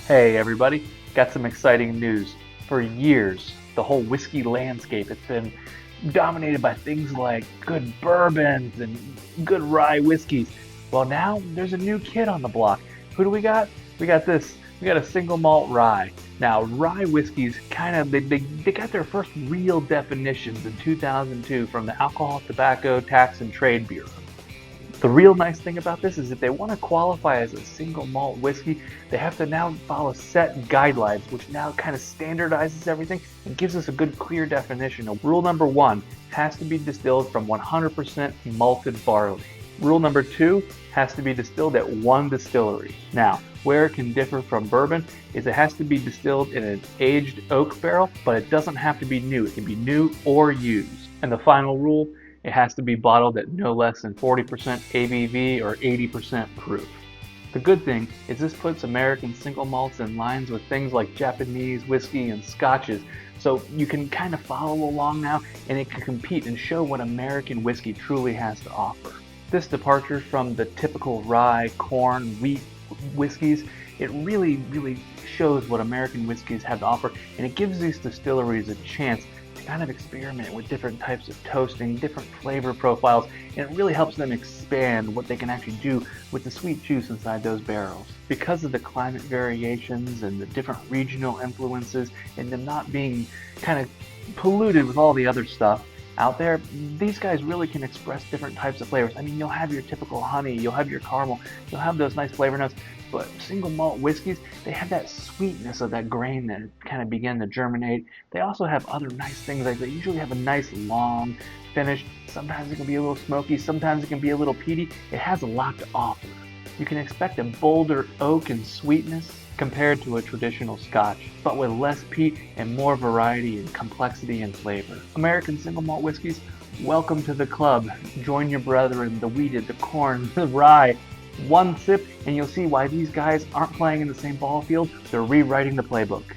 Hey everybody, got some exciting news. For years, the whole whiskey landscape has been dominated by things like good bourbons and good rye whiskeys. Well, now there's a new kid on the block. Who do we got? We got this. We got a single malt rye. Now, rye whiskeys they got their first real definitions in 2002 from the Alcohol, Tobacco, Tax and Trade Bureau. The real nice thing about this is if they want to qualify as a single malt whiskey, they have to now follow set guidelines, which now kind of standardizes everything and gives us a good clear definition. Rule number one has to be distilled from 100% malted barley. Rule number two has to be distilled at one distillery. Now, where it can differ from bourbon is it has to be distilled in an aged oak barrel, but it doesn't have to be new. It can be new or used. And the final rule, it has to be bottled at no less than 40% ABV or 80% proof. The good thing is this puts American single malts in lines with things like Japanese whiskey and scotches, so you can kind of follow along now and it can compete and show what American whiskey truly has to offer. This departure from the typical rye, corn, wheat whiskeys, it really shows what American whiskeys have to offer, and it gives these distilleries a chance kind of experiment with different types of toasting, different flavor profiles, and it really helps them expand what they can actually do with the sweet juice inside those barrels. Because of the climate variations and the different regional influences and them not being kind of polluted with all the other stuff out there, these guys really can express different types of flavors. I mean, you'll have your typical honey, you'll have your caramel, you'll have those nice flavor notes, but single malt whiskeys, they have that sweetness of that grain that kind of began to germinate. They also have other nice things, like they usually have a nice long finish. Sometimes it can be a little smoky, sometimes it can be a little peaty. It has a lot to offer. You can expect a bolder oak and sweetness compared to a traditional Scotch, but with less peat and more variety and complexity and flavor. American single malt whiskeys, welcome to the club. Join your brethren, the wheated, the corn, the rye. One sip and you'll see why these guys aren't playing in the same ball field, they're rewriting the playbook.